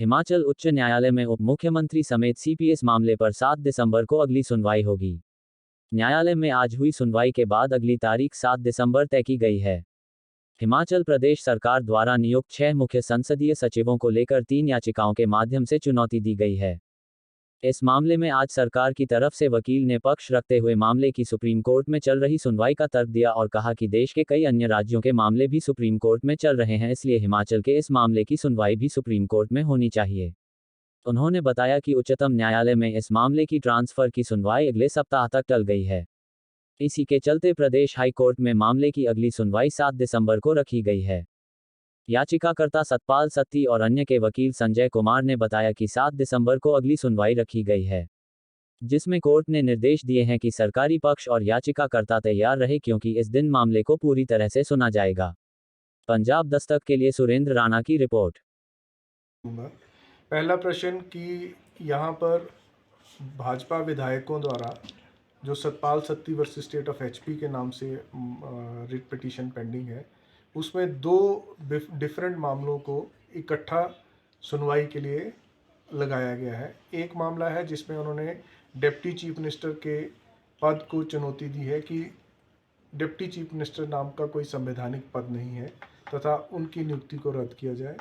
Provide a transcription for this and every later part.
हिमाचल उच्च न्यायालय में उप मुख्यमंत्री समेत सीपीएस मामले पर 7 दिसंबर को अगली सुनवाई होगी। न्यायालय में आज हुई सुनवाई के बाद अगली तारीख 7 दिसंबर तय की गई है। हिमाचल प्रदेश सरकार द्वारा नियुक्त 6 मुख्य संसदीय सचिवों को लेकर 3 याचिकाओं के माध्यम से चुनौती दी गई है। इस मामले में आज सरकार की तरफ से वकील ने पक्ष रखते हुए मामले की सुप्रीम कोर्ट में चल रही सुनवाई का तर्क दिया और कहा कि देश के कई अन्य राज्यों के मामले भी सुप्रीम कोर्ट में चल रहे हैं, इसलिए हिमाचल के इस मामले की सुनवाई भी सुप्रीम कोर्ट में होनी चाहिए। उन्होंने बताया कि उच्चतम न्यायालय में इस मामले की ट्रांसफर की सुनवाई अगले सप्ताह तक टल गई है। इसी के चलते प्रदेश हाई कोर्ट में मामले की अगली सुनवाई 7 दिसंबर को रखी गई है। याचिकाकर्ता सतपाल सत्ती और अन्य के वकील संजय कुमार ने बताया कि 7 दिसंबर को अगली सुनवाई रखी गई है, जिसमें कोर्ट ने निर्देश दिए हैं कि सरकारी पक्ष और याचिकाकर्ता तैयार रहे क्योंकि इस दिन मामले को पूरी तरह से सुना जाएगा। पंजाब दस्तक के लिए सुरेंद्र राणा की रिपोर्ट। पहला प्रश्न कि यहाँ पर भाजपा विधायकों द्वारा जो Satpal Satti versus state of HP के नाम से रिट पिटीशन पेंडिंग है, उसमें दो डिफरेंट मामलों को इकट्ठा सुनवाई के लिए लगाया गया है। एक मामला है जिसमें उन्होंने डिप्टी चीफ मिनिस्टर के पद को चुनौती दी है कि डिप्टी चीफ मिनिस्टर नाम का कोई संवैधानिक पद नहीं है तथा उनकी नियुक्ति को रद्द किया जाए।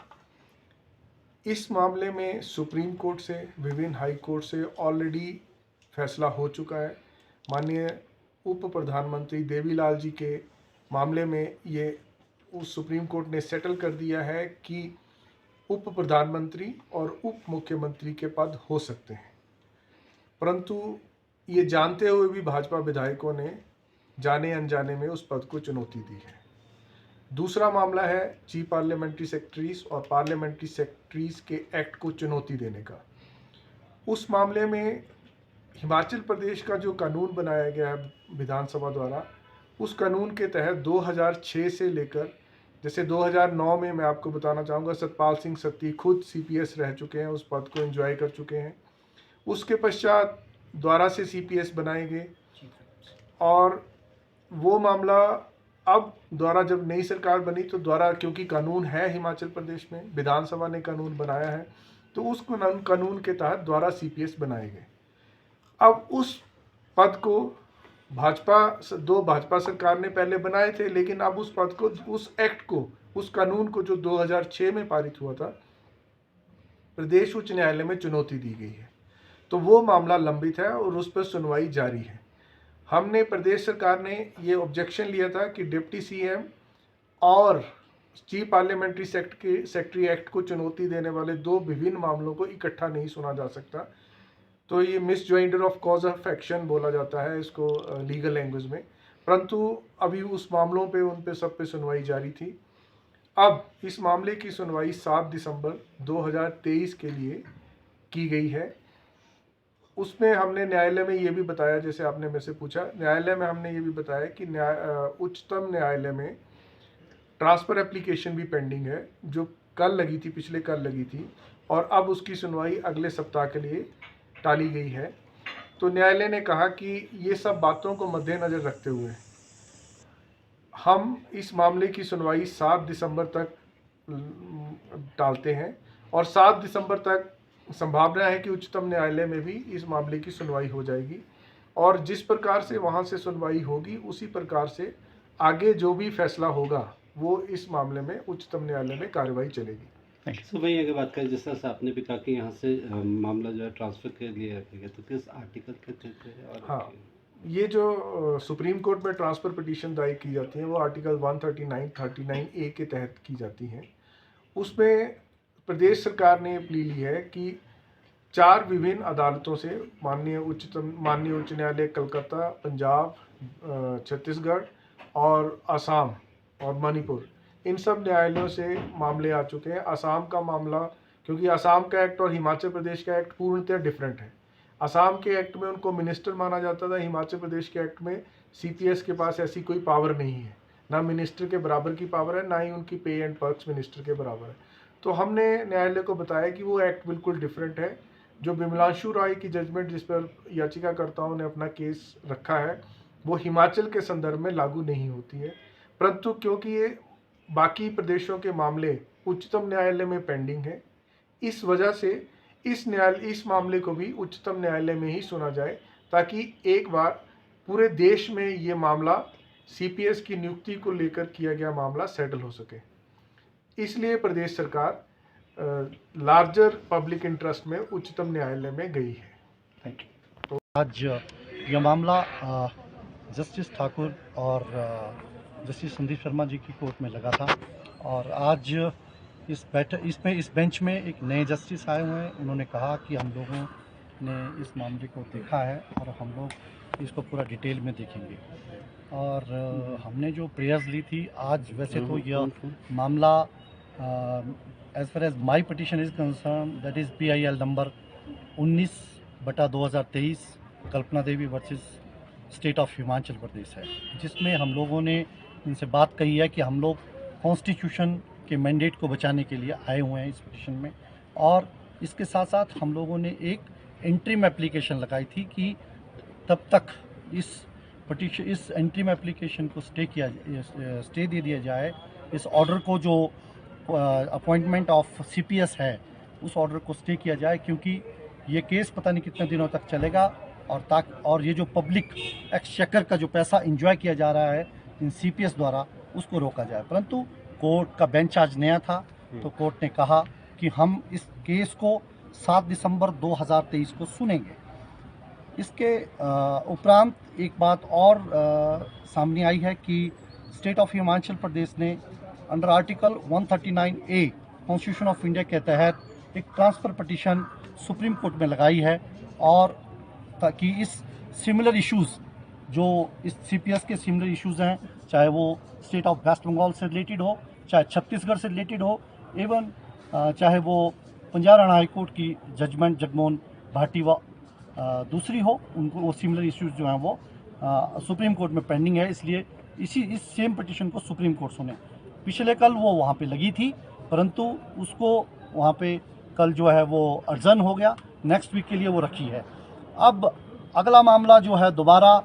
इस मामले में सुप्रीम कोर्ट से, विभिन्न हाई कोर्ट से ऑलरेडी फैसला हो चुका है। माननीय उप प्रधानमंत्री देवीलाल जी के मामले में ये उस सुप्रीम कोर्ट ने सेटल कर दिया है कि उप प्रधानमंत्री और उप मुख्यमंत्री के पद हो सकते हैं, परंतु ये जानते हुए भी भाजपा विधायकों ने जाने अनजाने में उस पद को चुनौती दी है। दूसरा मामला है चीफ पार्लियामेंट्री सेक्रेटरीज और पार्लियामेंट्री सेक्रेटरीज के एक्ट को चुनौती देने का। उस मामले में हिमाचल प्रदेश का जो कानून बनाया गया है विधानसभा द्वारा, उस कानून के तहत 2006 से लेकर, जैसे 2009 में मैं आपको बताना चाहूँगा, सतपाल सिंह सत्ती खुद सीपीएस रह चुके हैं, उस पद को एंजॉय कर चुके हैं। उसके पश्चात द्वारा से सीपीएस बनाए गए और वो मामला अब द्वारा जब नई सरकार बनी तो द्वारा, क्योंकि कानून है हिमाचल प्रदेश में, विधानसभा ने कानून बनाया है, तो उस कानून के तहत द्वारा सीपीएस बनाए गए। अब उस पद को दो भाजपा सरकार ने पहले बनाए थे, लेकिन अब उस पद को, उस एक्ट को, उस कानून को जो 2006 में पारित हुआ था, प्रदेश उच्च न्यायालय में चुनौती दी गई है। तो वो मामला लंबित है और उस पर सुनवाई जारी है। हमने, प्रदेश सरकार ने ये ऑब्जेक्शन लिया था कि डिप्टी सीएम और चीफ पार्लियामेंट्री सेक्रेटरी एक्ट को चुनौती देने वाले दो विभिन्न मामलों को इकट्ठा नहीं सुना जा सकता। तो ये मिसजॉइंडर ऑफ कॉज ऑफ एक्शन बोला जाता है इसको लीगल लैंग्वेज में, परंतु अभी उस मामलों पे, उन पे सब पे सुनवाई जारी थी। अब इस मामले की सुनवाई 7 दिसंबर 2023 के लिए की गई है। उसमें हमने न्यायालय में ये भी बताया, जैसे आपने मेरे से पूछा, न्यायालय में हमने ये भी बताया कि उच्चतम न्यायालय में ट्रांसफ़र एप्लीकेशन भी पेंडिंग है, जो कल लगी थी, पिछले कल लगी थी, और अब उसकी सुनवाई अगले सप्ताह के लिए टाली गई है। तो न्यायालय ने कहा कि ये सब बातों को मद्देनज़र रखते हुए हम इस मामले की सुनवाई 7 दिसंबर तक टालते हैं और 7 दिसंबर तक संभावना है कि उच्चतम न्यायालय में भी इस मामले की सुनवाई हो जाएगी और जिस प्रकार से वहाँ से सुनवाई होगी उसी प्रकार से आगे जो भी फैसला होगा वो इस मामले में उच्चतम न्यायालय में कार्रवाई चलेगी। तो भाई अगर बात करें, जिस तरह से आपने भी कहा कि यहाँ से मामला जो है ट्रांसफ़र के लिए रखा गया, तो किस आर्टिकल के तहत है? और हाँ, ये जो सुप्रीम कोर्ट में ट्रांसफ़र पिटीशन दायर की जाती है वो आर्टिकल 139(39)(a) के तहत की जाती हैं। उसमें प्रदेश सरकार ने प्ली ली है कि 4 विभिन्न अदालतों से, माननीय उच्च न्यायालय कलकत्ता, पंजाब, छत्तीसगढ़ और असम और मणिपुर, इन सब न्यायालयों से मामले आ चुके हैं। असम का मामला, क्योंकि असम का एक्ट और हिमाचल प्रदेश का एक्ट पूर्णतः डिफरेंट है। असम के एक्ट में उनको मिनिस्टर माना जाता था, हिमाचल प्रदेश के एक्ट में सीपीएस के पास ऐसी कोई पावर नहीं है, ना मिनिस्टर के बराबर की पावर है, ना ही उनकी पे एंड पर्क्स मिनिस्टर के बराबर है। तो हमने न्यायालय को बताया कि वो एक्ट बिल्कुल डिफरेंट है। जो विमलांशु राय की जजमेंट जिस पर याचिकाकर्ताओं ने अपना केस रखा है वो हिमाचल के संदर्भ में लागू नहीं होती है, परंतु क्योंकि ये बाकी प्रदेशों के मामले उच्चतम न्यायालय में पेंडिंग है, इस वजह से इस मामले को भी उच्चतम न्यायालय में ही सुना जाए, ताकि एक बार पूरे देश में ये मामला सीपीएस की नियुक्ति को लेकर किया गया मामला सेटल हो सके। इसलिए प्रदेश सरकार लार्जर पब्लिक इंटरेस्ट में उच्चतम न्यायालय में गई है। Thank you. तो आज यह मामला जस्टिस ठाकुर और जस्टिस संदीप शर्मा जी की कोर्ट में लगा था, और आज इस बेंच में एक नए जस्टिस आए हुए हैं। उन्होंने कहा कि हम लोगों ने इस मामले को देखा है और हम लोग इसको पूरा डिटेल में देखेंगे। और हमने जो प्रेयर्स ली थी आज, वैसे तो यह मामला as far as my petition is concern, that is PIL number 19/2023 Kalpana Devi versus state of Himachal Pradesh है, जिसमें हम लोगों ने इनसे बात कही है कि हम लोग कॉन्स्टिट्यूशन के मैंडेट को बचाने के लिए आए हुए हैं इस पिटिशन में। और इसके साथ साथ हम लोगों ने एक इंटरिम एप्लीकेशन लगाई थी कि तब तक इस इंटरिम एप्लीकेशन को स्टे दे दिया जाए, इस ऑर्डर को जो अपॉइंटमेंट ऑफ CPS है उस ऑर्डर को स्टे किया जाए, क्योंकि ये केस पता नहीं कितने दिनों तक चलेगा, और ये जो पब्लिक एक्सचेकर का जो पैसा इंजॉय किया जा रहा है इन CPS द्वारा, उसको रोका जाए। परंतु कोर्ट का बेंच आज नया था, तो कोर्ट ने कहा कि हम इस केस को 7 दिसंबर 2023 को सुनेंगे। इसके उपरांत एक बात और सामने आई है कि स्टेट ऑफ हिमाचल प्रदेश ने under article 139A constitution of India के तहत एक ट्रांसफ़र पिटीशन सुप्रीम कोर्ट में लगाई है, और ताकि इस सिमिलर इश्यूज़ जो इस CPS के सिमिलर इश्यूज़ हैं, चाहे वो स्टेट ऑफ वेस्ट बंगाल से रिलेटेड हो, चाहे छत्तीसगढ़ से रिलेटेड हो, एवं चाहे वो पंजाब हाई कोर्ट की जजमेंट जगमोहन भाटी व दूसरी हो, उनको वो सिमिलर इश्यूज़ जो हैं वो सुप्रीम कोर्ट में पेंडिंग है। इसलिए इस सेम पिटीशन को सुप्रीम कोर्ट सुने। पिछले कल वो वहाँ पे लगी थी, परंतु उसको वहाँ पे कल जो है वो अर्जन हो गया, नेक्स्ट वीक के लिए वो रखी है। अब अगला मामला जो है दोबारा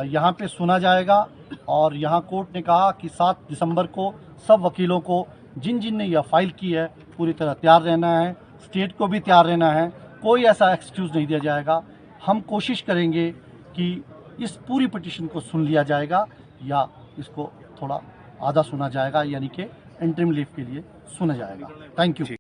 यहाँ पे सुना जाएगा, और यहाँ कोर्ट ने कहा कि 7 दिसंबर को सब वकीलों को जिन ने यह फाइल की है पूरी तरह तैयार रहना है, स्टेट को भी तैयार रहना है, कोई ऐसा एक्सक्यूज़ नहीं दिया जाएगा। हम कोशिश करेंगे कि इस पूरी पिटीशन को सुन लिया जाएगा, या इसको थोड़ा आधा सुना जाएगा, यानी कि इंटरिम लीव के लिए सुना जाएगा। Thank you.